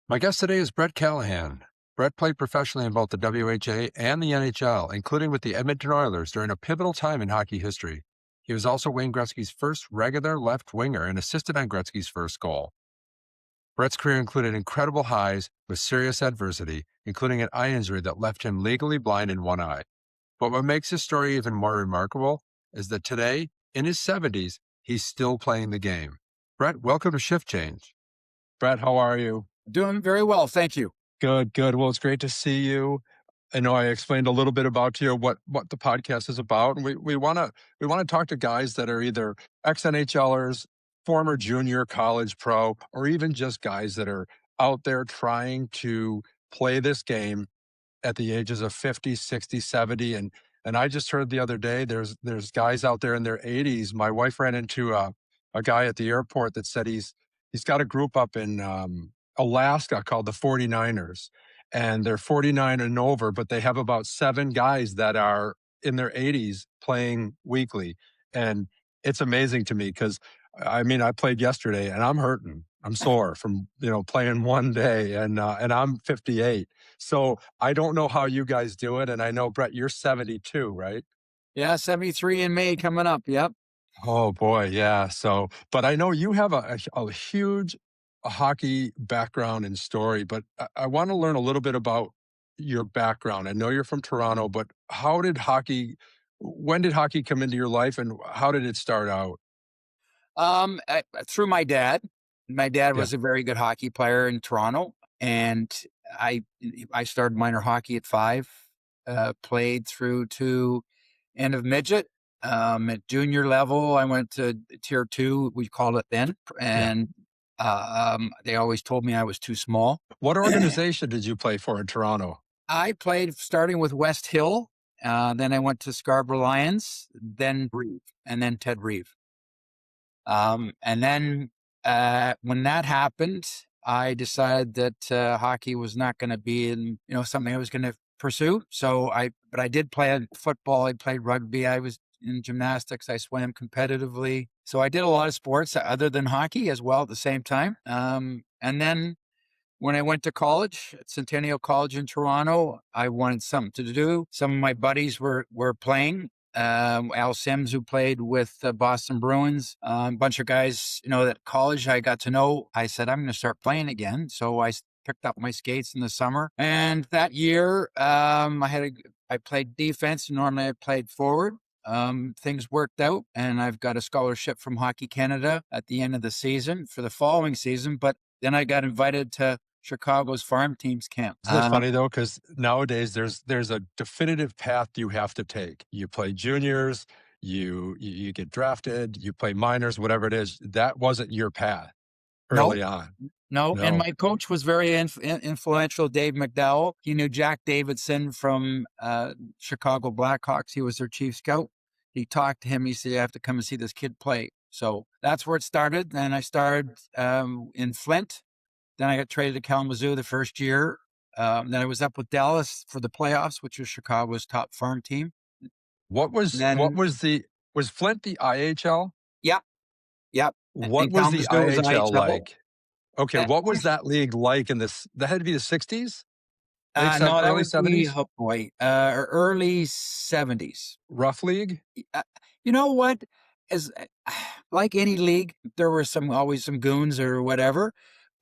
My guest today is Brett Callighen. Brett played professionally in both the WHA and the NHL, including with the Edmonton Oilers during a pivotal time in hockey history. He was also Wayne Gretzky's first regular left winger and assisted on Gretzky's first goal. Brett's career included incredible highs with serious adversity, including an eye injury that left him legally blind in one eye. But what makes his story even more remarkable is that today, in his 70s, he's still playing the game. Brett, welcome to Shift Change. Brett, how are you? Doing very well, thank you. Good, good. Well, it's great to see you. I know I explained a little bit about you, what the podcast is about, and we want to talk to guys that are either ex NHLers, former junior college pro, or even just guys that are out there trying to play this game at the ages of 50, 60, 70. And I just heard the other day there's guys out there in their 80s. My wife ran into a guy at the airport that said he's got a group up in Alaska called the 49ers, and they're 49 and over, but they have about 7 guys that are in their 80s playing weekly. And it's amazing to me because I mean, I played yesterday and I'm hurting. I'm sore from, playing one day, and I'm 58. So I don't know how you guys do it. And I know, Brett, you're 72, right? Yeah, 73 in May coming up. Yep. Oh boy, yeah. So, but I know you have a huge hockey background and story, but I want to learn a little bit about your background. I know you're from Toronto, but when did hockey come into your life and how did it start out? Through my dad. My dad Yeah. was a very good hockey player in Toronto, and I I started minor hockey at 5, played through to end of midget. At junior level, I went to tier 2, we called it then, Yeah. and they always told me I was too small. What organization did you play for in Toronto? I played starting with West Hill, then I went to Scarborough Lions, then Reeve, and then Ted Reeve. And then when that happened, I decided that hockey was not going to be something I was going to pursue. But I did play football. I played rugby. I was in gymnastics. I swam competitively. So I did a lot of sports other than hockey as well at the same time. And then when I went to college at Centennial College in Toronto, I wanted something to do. Some of my buddies were playing. Al Sims, who played with the Boston Bruins, a bunch of guys, at college I got to know. I said, I'm going to start playing again. So I picked up my skates in the summer. And that year, I played defense. Normally I played forward. Things worked out, and I've got a scholarship from Hockey Canada at the end of the season for the following season. But then I got invited to Chicago's farm teams camp. Isn't it funny though? Because nowadays there's a definitive path you have to take. You play juniors, you get drafted, you play minors, whatever it is. That wasn't your path No, early on. no. And No. my coach was very influential, Dave McDowell. He knew Jack Davidson from Chicago Blackhawks. He was their chief scout. He talked to him. He said, you have to come and see this kid play. So that's where it started. Then I started in Flint. Then I got traded to Kalamazoo the first year. Then I was up with Dallas for the playoffs, which was Chicago's top farm team. What And was then, was Flint the IHL? yep, yep. What And was the Kalamazoo was IHL IHL. like? Okay, what was that league like in this? That had to be the 60s, No, that early would be, 70s, oh boy, early 70s. rough league. You know what? As like any league, there were always some goons or whatever,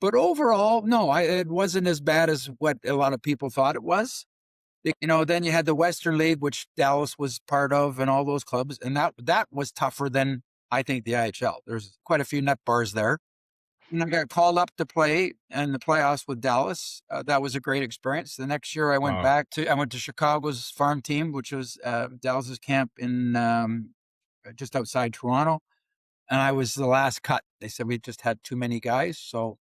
but overall, no, it wasn't as bad as what a lot of people thought it was. Then you had the Western League, which Dallas was part of, and all those clubs, and that was tougher than I think the IHL. There's quite a few net bars there. And I got called up to play in the playoffs with Dallas. That was a great experience. The next year, I went Wow. to Chicago's farm team, which was Dallas's camp in just outside Toronto, and I was the last cut. They said we just had too many guys, so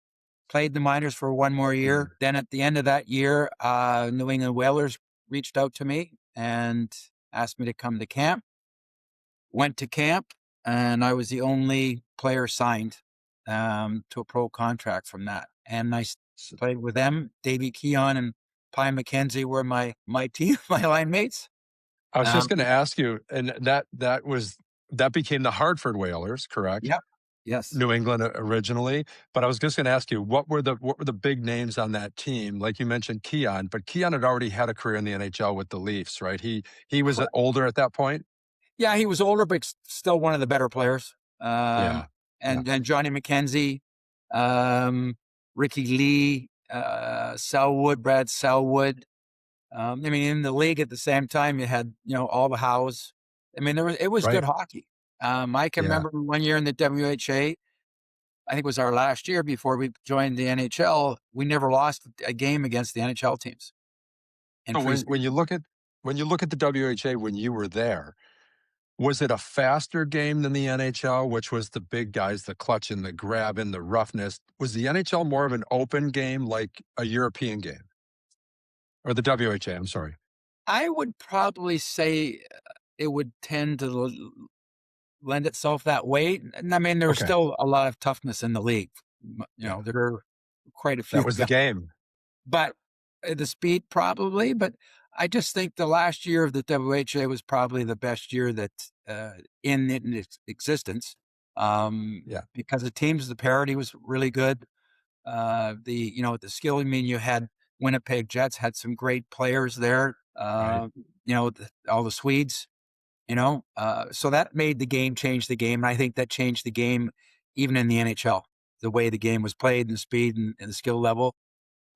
played the minors for one more year. Then at the end of that year, New England Whalers reached out to me and asked me to come to camp. Went to camp, and I was the only player signed to a pro contract from that. And I played with them. Davey Keon and Pi McKenzie were my team, my line mates. I was just Um, going to ask you, and that became the Hartford Whalers, correct? yep, Yes. New England originally, but I was just going to ask you what were the big names on that team? Like you mentioned Keon, but Keon had already had a career in the NHL with the Leafs, right? He was Correct. older at that point. Yeah, he was older, but still one of the better players. Yeah, yeah, And Johnny McKenzie, um, Ricky Lee, Selwood, Brad Selwood. I mean, in the league at the same time, you had all the Howes. I mean, it was good right. hockey. I can Yeah. remember one year in the WHA. I think it was our last year before we joined the NHL. We never lost a game against the NHL teams in So preseason. when you look at the WHA when you were there, was it a faster game than the NHL, which was the big guys, the clutching, the grabbing, the roughness? Was the NHL more of an open game like a European game? Or the WHA, I'm sorry. I would probably say it would tend to lend itself that way. And I mean, there was Okay. still a lot of toughness in the league. Yeah. There are quite a That few was the guys, game. but the speed probably. But I just think the last year of the WHA was probably the best year that in its existence, Yeah. because the teams, the parity was really good. The skill. I mean, you had Winnipeg Jets had some great players there. Right. All the Swedes. So that made the game change the game. And I think that changed the game even in the NHL, the way the game was played and the speed and the skill level.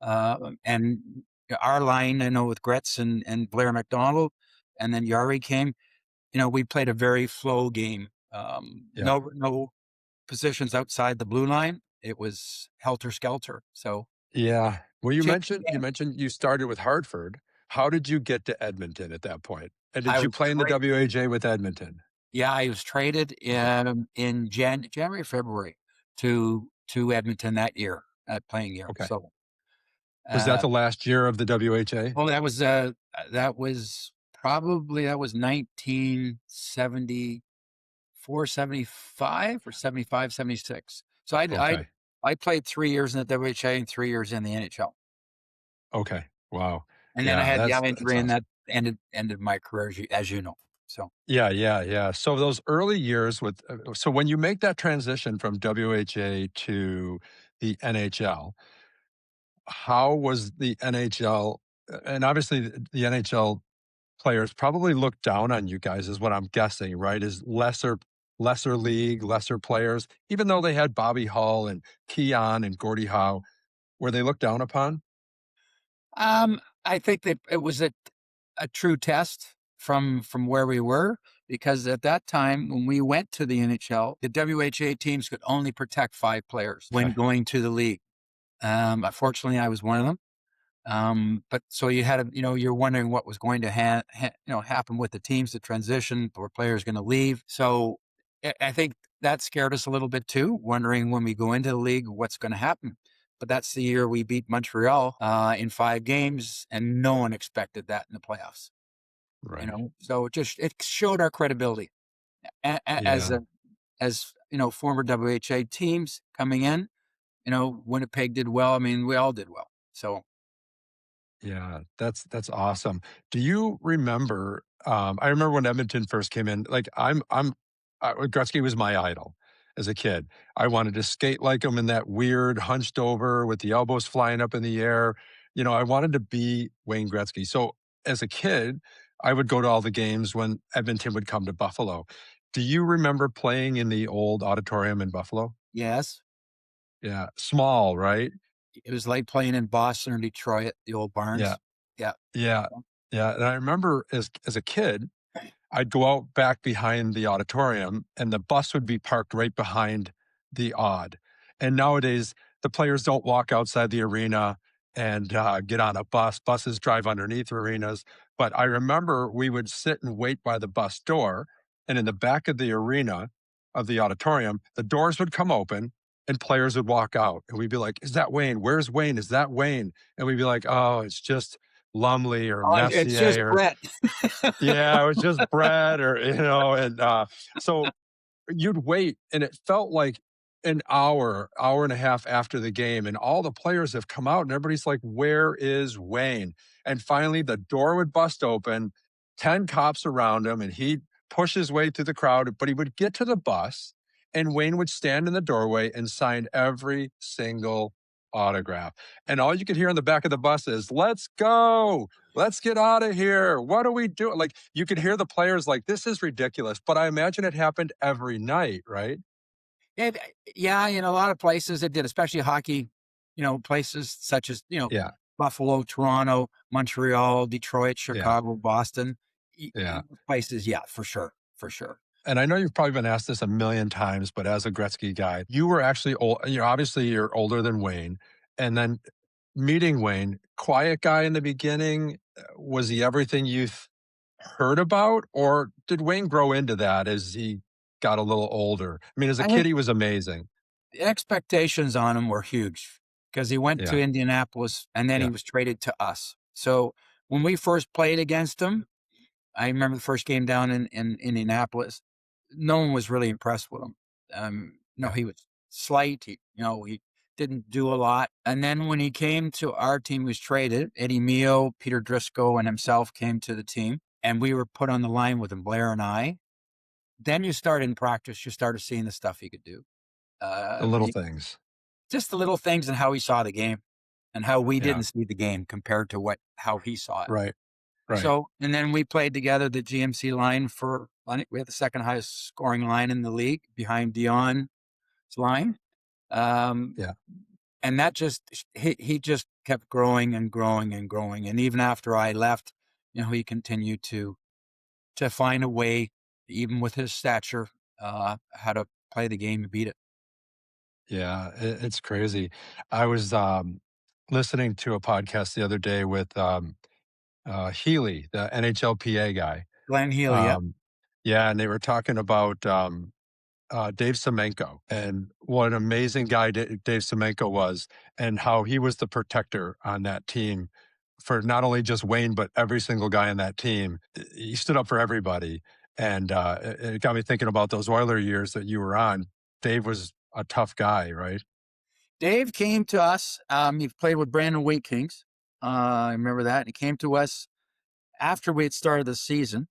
And our line, I know with Gretz and Blair McDonald, and then Yari came, we played a very flow game. Yeah. No positions outside the blue line. It was helter skelter. So Yeah. Well, changed the you game. mentioned you started with Hartford. How did you get to Edmonton at that point? And I did you was play in the tra- WAJ with Edmonton? yeah, I was traded in January, February to Edmonton that year, playing year. Okay. So, Was that uh, the last year of the WHA? well, that was 1974, 75 or 75, 76. So Okay. I played 3 years in the WHA and 3 years in the NHL. Okay. Wow. And then I Yeah, had the eye that's injury and awesome. that ended my career as you know. So Yeah, yeah, yeah. So those early years with so when you make that transition from WHA to the NHL, how was the NHL and obviously the NHL players probably looked down on you guys is what I'm guessing, right? Is lesser league, lesser players, even though they had Bobby Hull and Keon and Gordie Howe, were they looked down upon? I think that it was a true test from where we were, because at that time when we went to the NHL, the WHA teams could only protect 5 players when Okay. going to the league. Unfortunately, I was one of them. But so you had you're wondering what was going to happen with the teams, the transition, were players going to leave. So I think that scared us a little bit too, wondering when we go into the league what's going to happen. But that's the year we beat Montreal in 5 games, and no one expected that in the playoffs. Right. So it showed our credibility as Yeah. a as former WHA teams coming in. Winnipeg did well. I mean, we all did well. So Yeah, that's awesome. Do you remember? I remember when Edmonton first came in. Like Gretzky was my idol as a kid. I wanted to skate like him in that weird hunched over with the elbows flying up in the air. I wanted to be Wayne Gretzky. So as a kid, I would go to all the games when Edmonton would come to Buffalo. Do you remember playing in the old auditorium in Buffalo? yes, Yeah, small, right? it was like playing in Boston or Detroit, the old Yeah, barns. Yeah. yeah, yeah. And I remember as a kid, I'd go out back behind the auditorium and the bus would be parked right behind the odd. And nowadays, the players don't walk outside the arena and get on a bus. Buses drive underneath arenas. But I remember we would sit and wait by the bus door. And in the back of the arena of the auditorium, the doors would come open and players would walk out. And we'd be like, "Is that Wayne? Where's Wayne? Is that Wayne?" And we'd be like, "Oh, it's just Lumley or Oh, it's just Messier or Brett. yeah, it was just bread or, and, so you'd wait and it felt like an hour and a half after the game and all the players have come out and everybody's like, "Where is Wayne?" And finally the door would bust open, 10 cops around him and he'd push his way through the crowd, but he would get to the bus and Wayne would stand in the doorway and sign every single autograph. And all you could hear in the back of the bus is, "Let's go. Let's get out of here. What are we doing?" Like, you could hear the players like, "This is ridiculous." But I imagine it happened every night, right? And yeah, in a lot of places it did, especially hockey, places such as, Yeah, Buffalo, Toronto, Montreal, Detroit, yeah, Chicago, Boston, yeah. places. Yeah, for sure. For sure. And I know you've probably been asked this a million times, but as a Gretzky guy, you were actually old. Obviously you're older than Wayne, and then meeting Wayne, quiet guy in the beginning. Was he everything you heard about, or did Wayne grow into that as he got a little older? I mean, as a I kid, think he was amazing. the expectations on him were huge because he went Yeah, to Indianapolis and then he yeah, was traded to us. So when we first played against him, I remember the first game down in Indianapolis. No one was really impressed with him. No, yeah. he was slight. He didn't do a lot. And then when he came to our team, he was traded. Eddie Mio, Peter Driscoll, and himself came to the team, and we were put on the line with him, Blair and I. Then you start in practice. You started seeing the stuff he could do. The little things. Just the little things and how he saw the game and how we Yeah, didn't see the game compared to how he saw it. right, right. So, and then we played together the GMC line I think we had the second highest scoring line in the league behind Dion's line. Um, Yeah, and that he just kept growing and growing and growing. And even after I left, he continued to find a way, even with his stature, how to play the game and beat it. yeah. It's crazy. I was listening to a podcast the other day with Healy, the NHLPA guy. Glenn Healy, yep. Um, yeah, and they were talking about Dave Semenko and what an amazing guy Dave Semenko was, and how he was the protector on that team for not only just Wayne, but every single guy on that team. He stood up for everybody. And it got me thinking about those Oiler years that you were on. Dave was a tough guy, right? Dave came to us. He played with Brandon Wheat Kings. I remember that. He came to us after we had started the season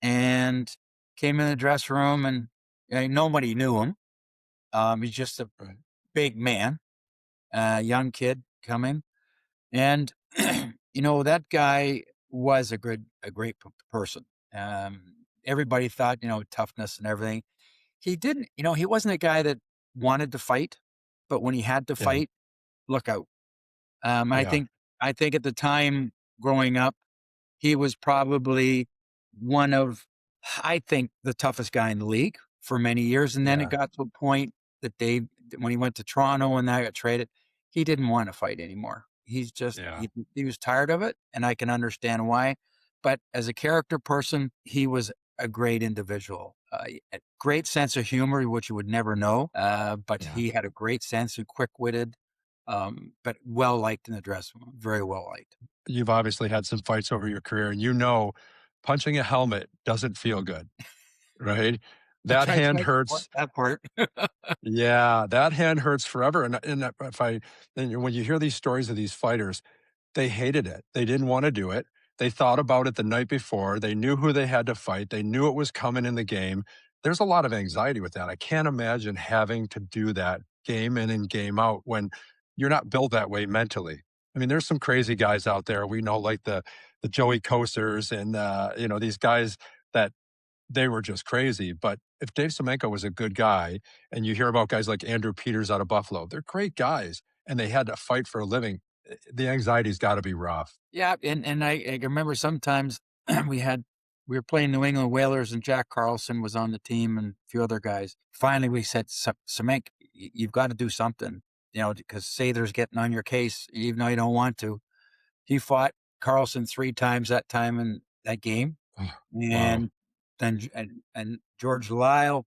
and came in the dressing room, and nobody knew him. He's just a Right. big man, young kid coming. And, that guy was a great person. Everybody thought, toughness and everything. He didn't, he wasn't a guy that wanted to fight, but when he had to Yeah. fight, look out. Um, I Yeah. think I think at the time growing up, he was probably one of, I think, the toughest guy in the league for many years. And then it Yeah. got to a point that when he went to Toronto and that got traded, he didn't want to fight anymore. He's just Yeah. he was tired of it, and I can understand why. But as a character person, he was a great individual, a great sense of humor, which you would never know. But Yeah. he had a great sense and quick witted, but well liked in the dressing room, very well liked. You've obviously had some fights over your career, and punching a helmet doesn't feel good, right? That I hand tried to avoid hurts. that part. Yeah, that hand hurts forever. And if I, then when you hear these stories of these fighters, they hated it. They didn't wanna do it. They thought about it the night before. They knew who they had to fight. They knew it was coming in the game. There's a lot of anxiety with that. I can't imagine having to do that game in and game out when you're not built that way mentally. I mean, there's some crazy guys out there. We know like the Joey Kosers and, these guys that they were just crazy. But if Dave Semenko was a good guy, and you hear about guys like Andrew Peters out of Buffalo, they're great guys, and they had to fight for a living. The anxiety's got to be rough. Yeah, and I remember sometimes we we were playing New England Whalers, and Jack Carlson was on the team and a few other guys. Finally, we said, Semenk, you've got to do something, because Sather's getting on your case, even though you don't want to. He fought Carlson 3 times that time in that game. Wow. And then and George Lyle,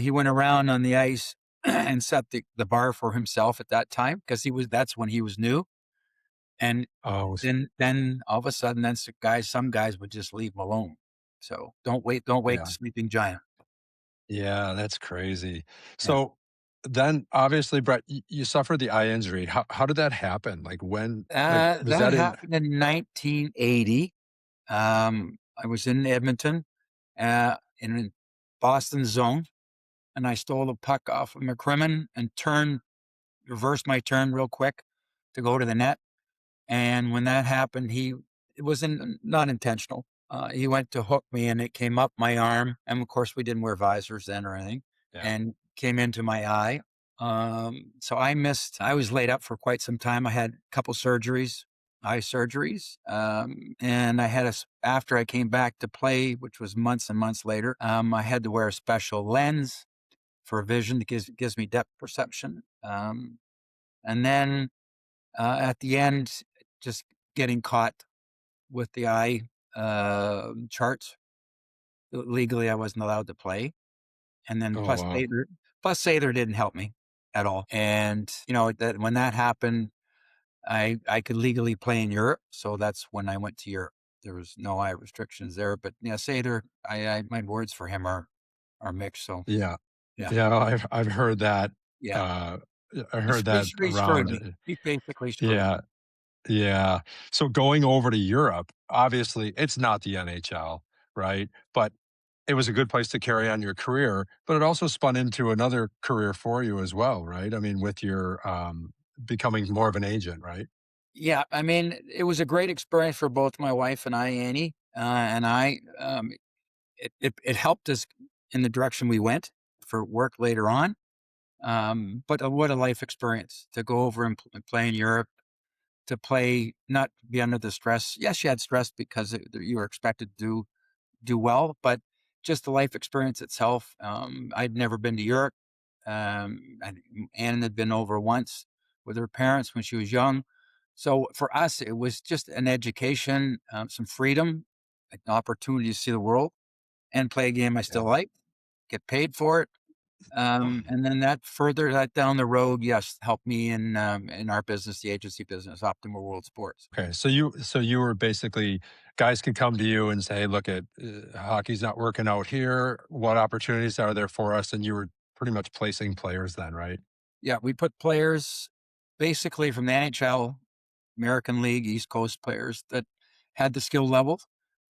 he went around on the ice and set the bar for himself at that time because that's when he was new. And Oh, then all of a sudden, then some guys would just leave him alone. So don't wake yeah. the sleeping giant. Yeah, that's crazy. Yeah. So then obviously, Brett, you suffered the eye injury. How did that happen? Was That that in happened in 1980. I was in Edmonton, in Boston zone, and I stole the puck off of McCrimmon and reversed my turn real quick to go to the net. And when that happened, it was not intentional. He went to hook me and it came up my arm. And of course, we didn't wear visors then or anything, Yeah. and came into my eye. So I was laid up for quite some time. I had a couple surgeries, eye surgeries. And after I came back to play, which was months and months later, I had to wear a special lens for vision that gives me depth perception. And then at the end, just getting caught with the eye charts. Legally, I wasn't allowed to play. And then Oh, wow. plus Sather didn't help me at all. And, that when that happened, I could legally play in Europe. So that's when I went to Europe. There was no eye restrictions there. But yeah, Sather, my words for him are mixed. So Yeah. yeah, Yeah. I've heard that. yeah. Uh, I heard that He screwed around. me. He basically screwed me. Yeah. Yeah. So going over to Europe, obviously it's not the NHL, right? But it was a good place to carry on your career, but it also spun into another career for you as well, right? I mean, with your becoming more of an agent, right? Yeah, I mean, it was a great experience for both my wife and I, Annie, and I. It helped us in the direction we went for work later on. But what a life experience to go over and play in Europe, to play, not be under the stress. Yes, you had stress because you were expected to do well, but just the life experience itself. I'd never been to Europe. And Anne had been over once with her parents when she was young. So for us, it was just an education, some freedom, an opportunity to see the world and play a game I still Yeah. like, get paid for it. And then that down the road, yes, helped me in our business, the agency business, Optimal World Sports. Okay. So you were basically guys could come to you and say, look at hockey's not working out here. What opportunities are there for us? And you were pretty much placing players then, right? Yeah, we put players basically from the NHL, American League, East Coast players that had the skill level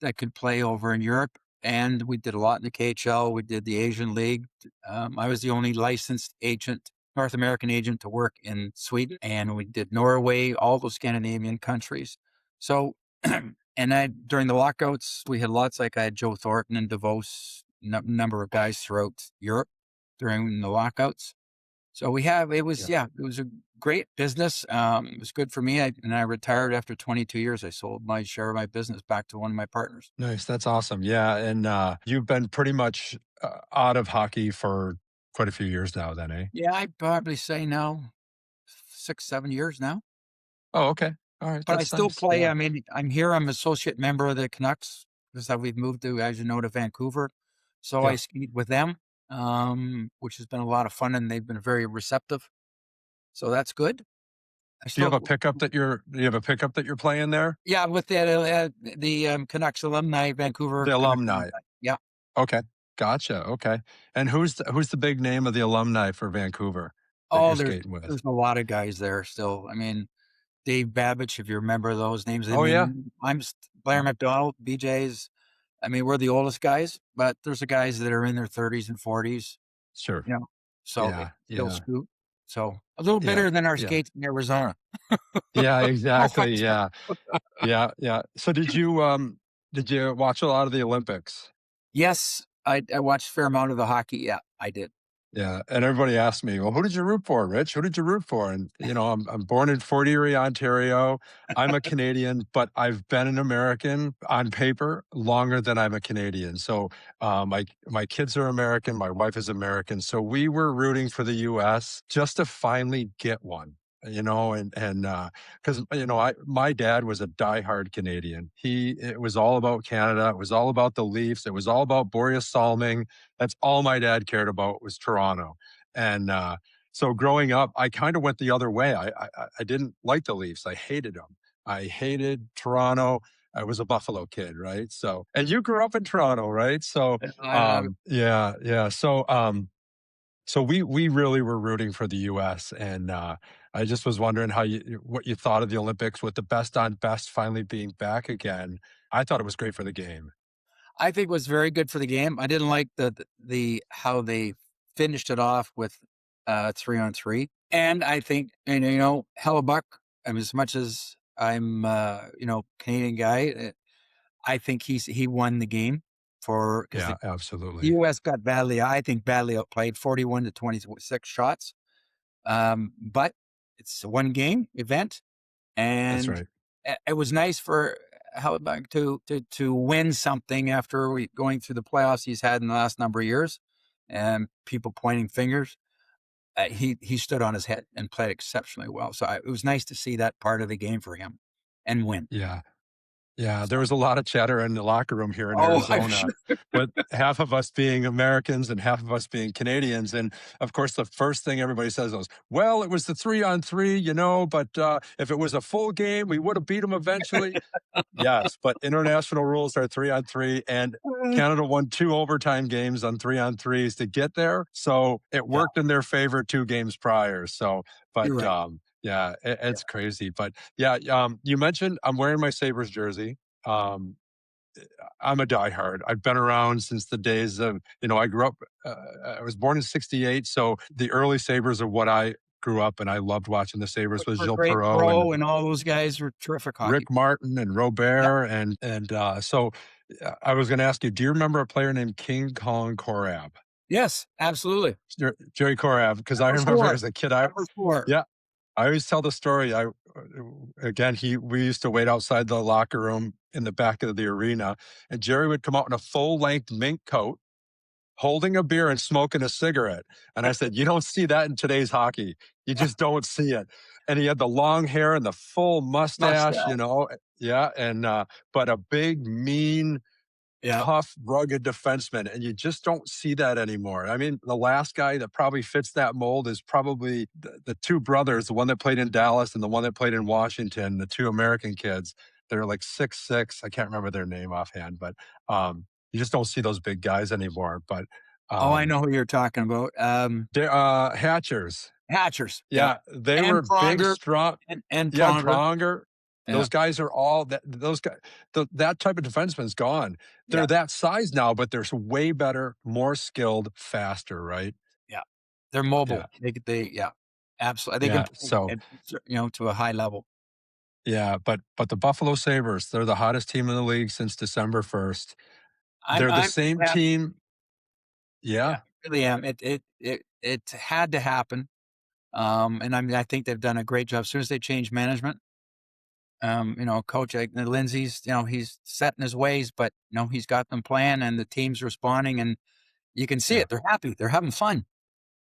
that could play over in Europe. And we did a lot in the KHL. We did the Asian League. I was the only licensed agent, North American agent, to work in Sweden. And we did Norway, all those Scandinavian countries. So, during the lockouts, we had lots, like I had Joe Thornton and DeVos, number of guys throughout Europe during the lockouts. So Yeah. it was a great business. It was good for me. I retired after 22 years. I sold my share of my business back to one of my partners. Nice. That's awesome. Yeah. And you've been pretty much out of hockey for quite a few years now, then, eh? Yeah, I'd probably say now 6, 7 years now, Oh, okay. All right. but I That's still nice. play. Yeah. I mean, I'm here. I'm associate member of the Canucks because we've moved to, as you know, to Vancouver. So I Yeah. skied with them, which has been a lot of fun, and they've been very receptive. So that's good. I Do you have still a pickup that you're playing there? Yeah, with the Canucks alumni, Vancouver The Canucks alumni. alumni. Yeah. Okay. Gotcha. Okay. And who's the big name of the alumni for Vancouver that Oh, you're skating with? there's a lot of guys there still. I mean, Dave Babbage, if you remember those names. I Oh yeah. mean, Blair McDonald, BJ's. I mean, we're the oldest guys, but there's the guys that are in their 30s and 40s, Sure. you know, so they Yeah. still Yeah. scoot. So a little Yeah. better than our Yeah. skates in Arizona. Yeah, Oh, exactly. Yeah. Yeah. Yeah. So did you watch a lot of the Olympics? Yes, I watched a fair amount of the hockey. Yeah, I did. Yeah, and everybody asked me, "Well, who did you root for, Rich? Who did you root for?" And I'm born in Fort Erie, Ontario. I'm a Canadian, but I've been an American on paper longer than I'm a Canadian. So my kids are American, my wife is American. So we were rooting for the U.S. just to finally get one. And because my dad was a diehard Canadian. It was all about Canada. It was all about the Leafs. It was all about Boreas Salming. That's all my dad cared about was Toronto. And so growing up, I kind of went the other way. I didn't like the Leafs. I hated them. I hated Toronto. I was a Buffalo kid, right? So, and you grew up in Toronto, right? So, I yeah, yeah. So we really were rooting for the U.S. and I just was wondering what you thought of the Olympics with the best on best finally being back again. I thought it was great for the game. I think it was very good for the game. I didn't like the how they finished it off with 3-on-3. And I think, and Hellebuck, as much as I'm Canadian guy, I think he won the game because Yeah, the absolutely. U.S. got badly outplayed, 41 to 26 shots. But it's a one game event, That's and right. it was nice for Hellebuck to win something after going through the playoffs he's had in the last number of years, and people pointing fingers. He stood on his head and played exceptionally well. So it was nice to see that part of the game for him and win. Yeah. Yeah, there So, was a lot of chatter in the locker room here in oh, I'm Arizona, sure. with half of us being Americans and half of us being Canadians. And of course, the first thing everybody says is, well, it was the 3-on-3, but if it was a full game, we would have beat them eventually. Yes, but international rules are 3-on-3, and Canada won 2 overtime games on 3-on-3s to get there. So it Yeah, worked in their favor 2 games prior. So, you're but right. yeah, Yeah. it's crazy. But yeah, you mentioned I'm wearing my Sabres jersey. Um, I'm a diehard. I've been around since the days of, I grew up, I was born in '68. So the early Sabres are what I grew up, and I loved watching the Sabres with For Gilles great Perreault and Pro and all those guys were terrific hockey. Rick Martin and Yep. Robert. So I was going to ask you, do you remember a player named King Kong Korab? Yes, absolutely. Jerry Korab, because I Number remember 4. as a kid, Number 4. yeah, I always tell the story. Again, we used to wait outside the locker room in the back of the arena, and Jerry would come out in a full length mink coat, holding a beer and smoking a cigarette. And I said, you don't see that in today's hockey. You just don't see it. And he had the long hair and the full mustache, Mustache. Yeah. But a big, mean, Yeah. tough, rugged defenseman. And you just don't see that anymore. I mean, the last guy that probably fits that mold is probably the 2 brothers, the one that played in Dallas and the one that played in Washington, the 2 American kids. They're like 6'6". I can't remember their name offhand, but you just don't see those big guys anymore. But Oh, I um, know who you're talking about. they're Hatchers. Hatchers. Yeah. Yeah, they And were big, Pronger strong. and Yeah, and Pronger. Pronger. Yeah. Those guys are all that. Those guys, that type of defenseman's gone. They're Yeah. that size now, but they're way better, more skilled, faster. Right? Yeah. They're Yeah, mobile. Yeah. Absolutely. They can yeah. play So to a high level. yeah, but the Buffalo Sabres, they're the hottest team in the league since December 1st. They're the I'm same happy. team. Yeah, Yeah, I really am. It had to happen. And I think they've done a great job. As soon as they changed management, coach Lindsay's, he's set in his ways, but he's got them playing and the team's responding and you can see yeah. it. They're happy. They're having fun.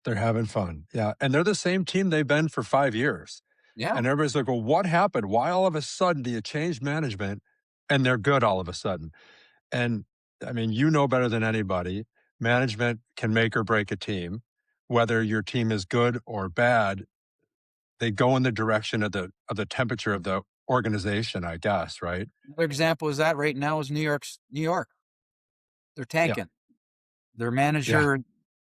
They're having fun. Yeah, and they're the same team they've been for 5 years. Yeah. And everybody's like, well, what happened? Why all of a sudden do you change management and they're good all of a sudden? And I mean, you know better than anybody, management can make or break a team. Whether your team is good or bad, they go in the direction of the temperature of the organization, I guess, right? Another example is that right now is New York. They're Yeah. tanking. Their Yeah. manager,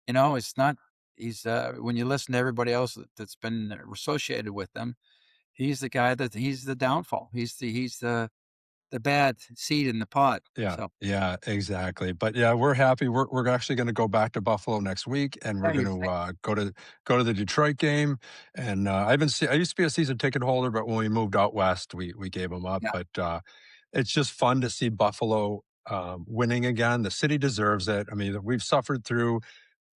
it's not, when you listen to everybody else that's been associated with them, he's the guy he's the downfall. He's the bad seed in the pot. Yeah. So Yeah, exactly. But yeah, we're happy. We're actually going to go back to Buffalo next week, and we're yeah, going you to think, go to the Detroit game. And I used to be a season ticket holder, but when we moved out west, we gave them up. yeah. But it's just fun to see Buffalo winning again. The city deserves it. I mean, we've suffered through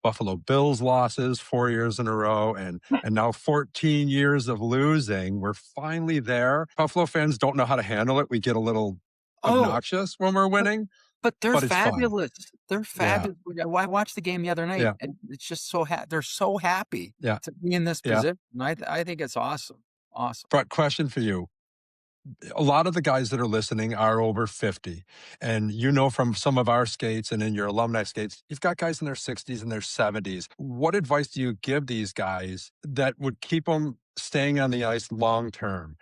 Buffalo Bills losses 4 years in a row, and now 14 years of losing. We're finally there. Buffalo fans don't know how to handle it. We get a little Oh, obnoxious when we're but winning, but they're but it's fun. fabulous. They're Yeah, fabulous. I watched the game the other night, yeah, and it's just they're so happy yeah, to be in this yeah. position. I think it's awesome. Awesome. But question for you. A lot of the guys that are listening are over 50. And from some of our skates and in your alumni skates, you've got guys in their 60s and their 70s. What advice do you give these guys that would keep them staying on the ice long term?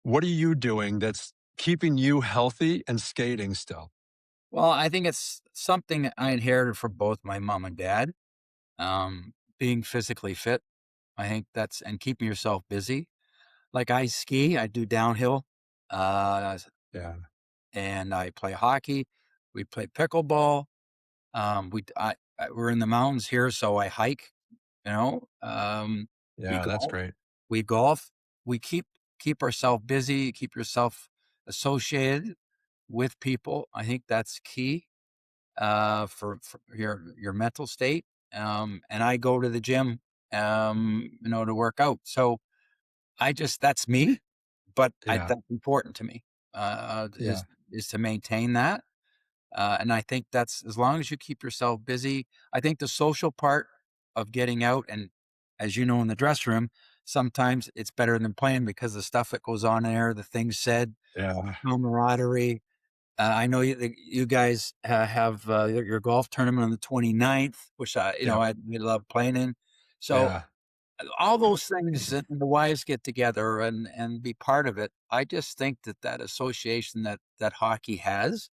What are you doing that's keeping you healthy and skating still? Well, I think it's something I inherited from both my mom and dad. Being physically fit. I think and keeping yourself busy. Like I ski, I do downhill, uh, Yeah. and I play hockey. We play pickleball. we're in the mountains here, so I hike. You know, we Yeah, that's golf. great. We golf. We keep ourselves busy. Keep yourself associated with people. I think that's key for your mental state. And I go to the gym, to work out. So that's me, but Yeah, that's important to me. yeah, Is to maintain that. And I think that's as long as you keep yourself busy. I think the social part of getting out, and as you know, in the dressing room, sometimes it's better than playing because the stuff that goes on there, the things said, yeah, camaraderie. I know you guys have your golf tournament on the 29th, which yeah, I love playing in. So yeah, all those things, and the wives get together and be part of it. I just think that association that hockey has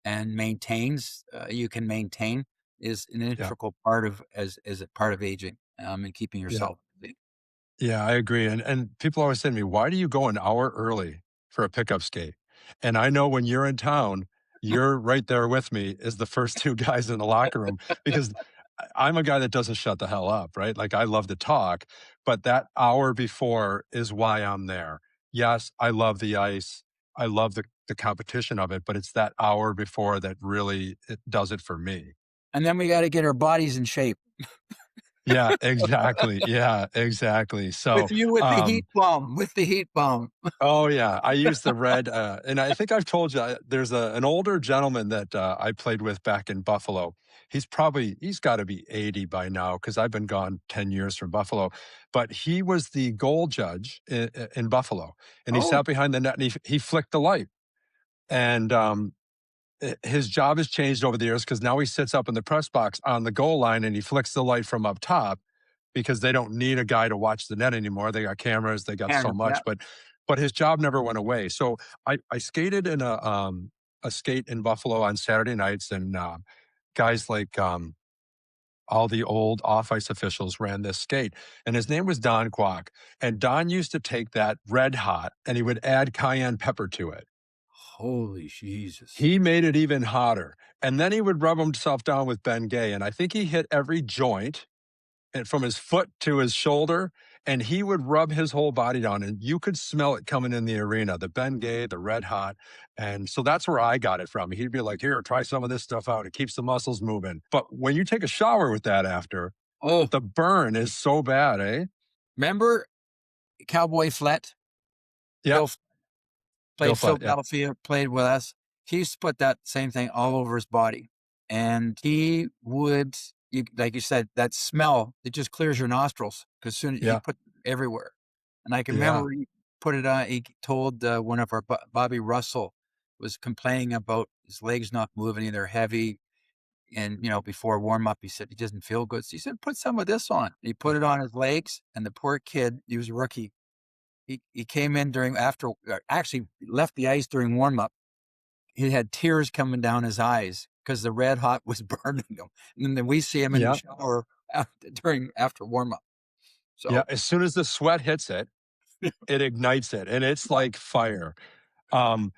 and maintains, you can maintain, is an yeah, integral part of as a part of aging, and keeping yeah. yourself busy. Yeah, I agree, and people always say to me, "Why do you go an hour early for a pickup skate?" And I know when you're in town, you're right there with me as the first 2 guys in the locker room because I'm a guy that doesn't shut the hell up, right? Like, I love to talk, but that hour before is why I'm there. Yes, I love the ice. I love the competition of it, but it's that hour before that really it does it for me. And then we got to get our bodies in shape Yeah, exactly. Yeah, exactly. So, with the heat bomb, with the heat bomb. oh yeah, I use the red, and I think I've told you there's an older gentleman that I played with back in Buffalo. He's got to be 80 by now because I've been gone 10 years from Buffalo. But he was the goal judge in Buffalo, and he Oh, sat behind the net and he flicked the light. And his job has changed over the years because now he sits up in the press box on the goal line and he flicks the light from up top because they don't need a guy to watch the net anymore. They got cameras, they got so Cameron, yeah. much, but his job never went away. So I skated in a skate in Buffalo on Saturday nights, and guys like all the old off ice officials ran this skate, and his name was Don Kwok. And Don used to take that red hot and he would add cayenne pepper to it. Holy Jesus. He made it even hotter. And then he would rub himself down with Ben Gay. And I think he hit every joint and from his foot to his shoulder. And he would rub his whole body down. And you could smell it coming in the arena, the Ben Gay, the red hot. And so that's where I got it from. He'd be like, here, try some of this stuff out. It keeps the muscles moving. But when you take a shower with that after, Oh, the burn is so bad, eh? remember Cowboy Flett? Yep. Bill Bill played Flat. Yep. Philadelphia, played with us. He used to put that same thing all over his body. And he would, like you said, that smell, it just clears your nostrils because soon he Yeah. put it everywhere. And I can Yeah. remember he put it on, he told one of our, Bobby Russell was complaining about his legs not moving, they're heavy. And, before warm up, he said he doesn't feel good. So he said, put some of this on. He put it on his legs, and the poor kid, he was a rookie. He came in actually left the ice during warm up. He had tears coming down his eyes because the red hot was burning him. And then we see him in the Yeah. shower after warm up. Yeah. So, As soon as the sweat hits it, it ignites it and it's like fire. Um,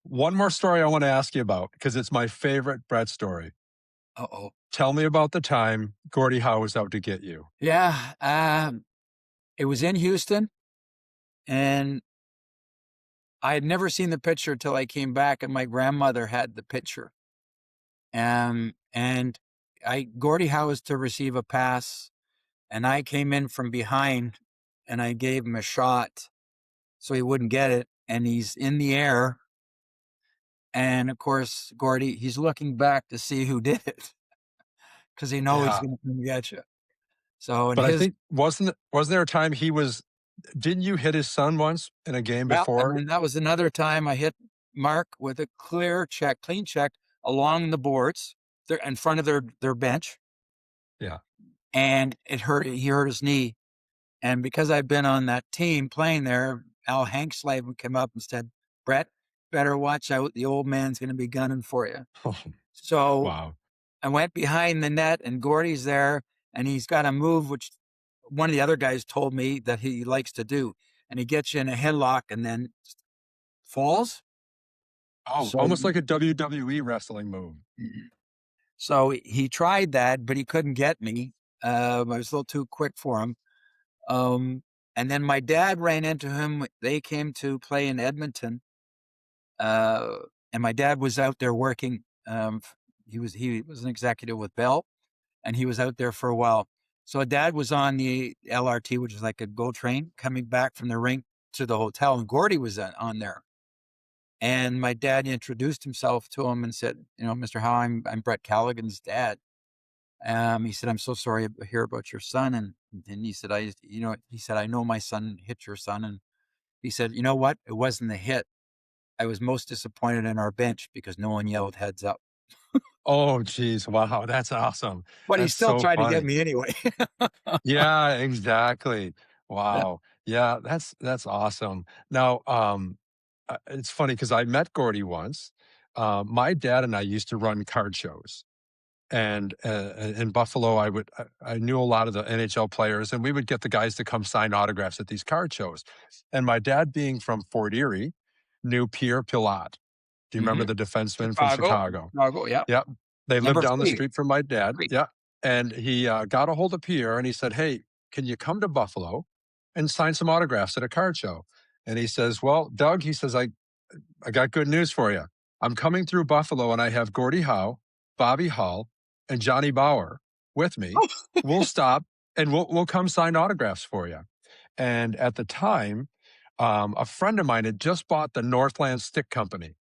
One more story I want to ask you about because it's my favorite Brett story. oh, Tell me about the time Gordie Howe was out to get you. yeah. It was in Houston, and I had never seen the picture until I came back, and my grandmother had the picture. And Gordie Howe was to receive a pass, and I came in from behind, and I gave him a shot so he wouldn't get it. And he's in the air. And of course, Gordie, he's looking back to see who did it because he knows he's Yeah. going to come get you. So, But I think wasn't there a time didn't you hit his son once in a game yeah, and before? then that was another time I hit Mark with a clean check along the boards there in front of their bench. Yeah. And it hurt. He hurt his knee. And because I've been on that team playing there, Al Hankslavin came up and said, Brett, better watch out. The old man's going to be gunning for you. So Wow. I went behind the net, and Gordie's there, and he's got a move which one of the other guys told me that he likes to do. And he gets you in a headlock and then falls. Oh, So, almost like a WWE wrestling move. So he tried that, but he couldn't get me. I was a little too quick for him. And then my dad ran into him. They came to play in Edmonton, and my dad was out there working. He was an executive with Bell, and he was out there for a while. So dad was on the LRT, which is like a GO train, coming back from the rink to the hotel, and Gordie was on there. And my dad introduced himself to him and said, Mr. Howe, I'm Brett Callighen's dad. He said, I'm so sorry to hear about your son. And he said, I know my son hit your son. And he said, you know what? It wasn't the hit. I was most disappointed in our bench because no one yelled heads up. Oh, geez. Wow. That's awesome. But he That's still so tried to get funny. me anyway. Yeah, exactly. Yeah. Wow. Yeah, that's awesome. Now, it's funny because I met Gordie once. My dad and I used to run card shows. And in Buffalo, I knew a lot of the NHL players, and we would get the guys to come sign autographs at these card shows. And my dad, being from Fort Erie, knew Pierre Pilat. Do you remember Hmm. the defenseman from Chicago. Chicago? Chicago. Yeah. Yep. They lived Number down the three. street from my dad. Three. Yeah. And he got a hold of Pierre and he said, "Hey, can you come to Buffalo and sign some autographs at a card show?" And he says, "Well, Doug," he says, I got good news for you. I'm coming through Buffalo and I have Gordie Howe, Bobby Hull, and Johnny Bauer with me. We'll stop and we'll come sign autographs for you." And at the time, a friend of mine had just bought the Northland Stick Company,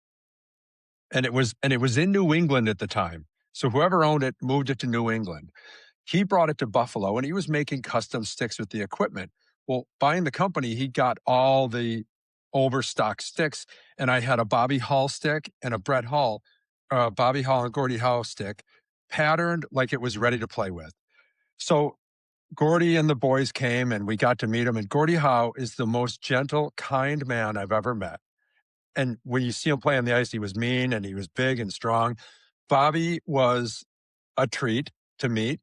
and it was in New England at the time. So whoever owned it moved it to New England. He brought it to Buffalo, and he was making custom sticks with the equipment. Well, buying the company, he got all the overstock sticks, and I had a Bobby Hull stick and a Brett Hull, Bobby Hull and Gordie Howe stick, patterned like it was ready to play with. So Gordie and the boys came, and we got to meet him. And Gordie Howe is the most gentle, kind man I've ever met. And when you see him play on the ice, he was mean and he was big and strong. Bobby was a treat to meet.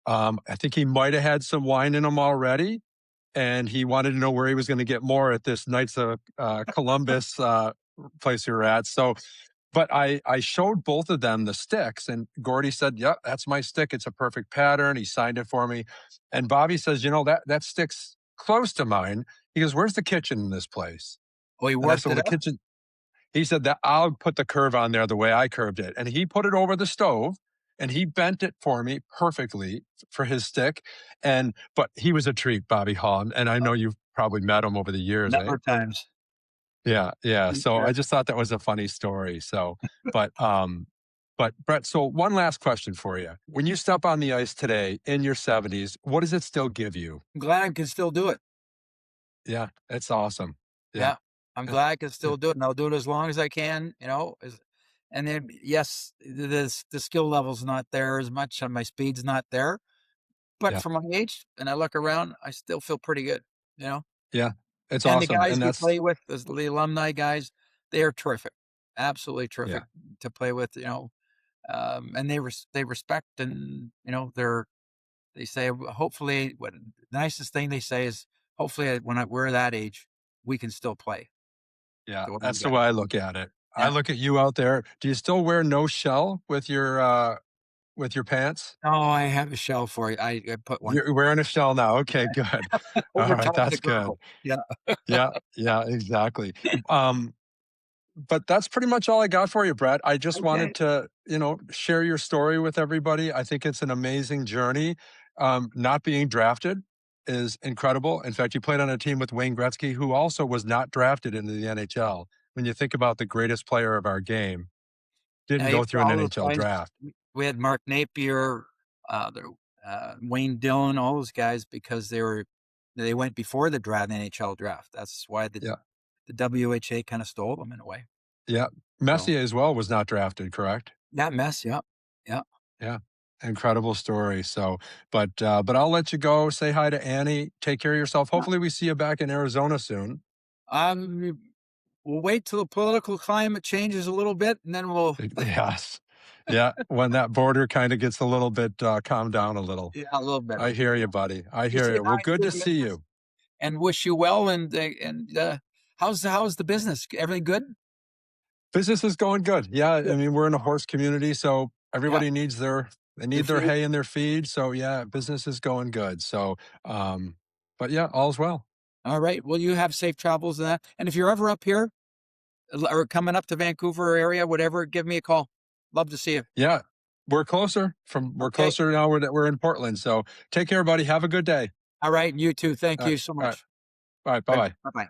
I think he might have had some wine in him already, and he wanted to know where he was going to get more at this Knights of Columbus place we were at. So, but I showed both of them the sticks, and Gordie said, "Yep, that's my stick. It's a perfect pattern." He signed it for me, and Bobby says, "That stick's close to mine." He goes, "Where's the kitchen in this place?" Oh, he And I worked said, "Well, it the up. kitchen." He said that I'll put the curve on there the way I curved it. And he put it over the stove and he bent it for me perfectly for his stick. But he was a treat, Bobby Hall. And I know you've probably met him over the years, Number eh? of times. Yeah, yeah. So Yeah. I just thought that was a funny story. But but Brett, so one last question for you. When you step on the ice today in your 70s, what does it still give you? I'm glad I can still do it. Yeah, it's awesome. Yeah. Yeah. I'm Yeah. glad I can Yeah. still do it, and I'll do it as long as I can, and then, yes, the skill level's not there as much, and my speed's not there, but Yeah. for my age, and I look around, I still feel pretty good, you know? Yeah. It's And the awesome. guys And we that's play with, the alumni guys, they are terrific, absolutely yeah. terrific to play with, and they respect, and, they say, hopefully, what the nicest thing they say is, hopefully, we're that age, we can still play. Yeah, The older that's the guys. way I look at it. I Yeah. look at you out there. Do you still wear no shell with your pants? Oh, I have a shell for you. I put one You're wearing a shell now. Okay, good. All over right, top of the that's good. girdle. Yeah. Yeah, yeah, exactly. Um, but that's pretty much all I got for you, Brett. I just Okay. wanted to, share your story with everybody. I think it's an amazing journey. Not being drafted is incredible. In fact, you played on a team with Wayne Gretzky, who also was not drafted into the NHL. When you think about the greatest player of our game, didn't Yeah, you go through an all those NHL guys. draft. We had Mark Napier, Wayne Dillon, all those guys because they went before the draft, the NHL draft. That's why the Yeah, the WHA kind of stole them in a way. yeah. So Messier as well was not drafted, correct? that mess, yeah, yeah. Yeah. Incredible story. So, but I'll let you go. Say hi to Annie. Take care of yourself. Yeah. Hopefully we see you back in Arizona soon. Um, we'll wait till the political climate changes a little bit, and then we'll, Yes. Yeah. When that border kind of gets a little bit calmed down a little. yeah, a little bit. I hear you, buddy. I You hear say you. Well, hi good to to the see missus you. and wish you well. And how's the business? Everything good? Business is going good. Yeah. I Good. mean, we're in a horse community. So everybody needs their Their feed. hay and their feed. So yeah, business is going good. So, but yeah, all's well. All right. Well, you have safe travels and that. And if you're ever up here or coming up to Vancouver area, whatever, give me a call. Love to see you. Yeah, we're closer now. We're in Portland. So take care, buddy. Have a good day. All right. You too. Thank All right, you so all right, much. all right. Bye bye. Bye bye.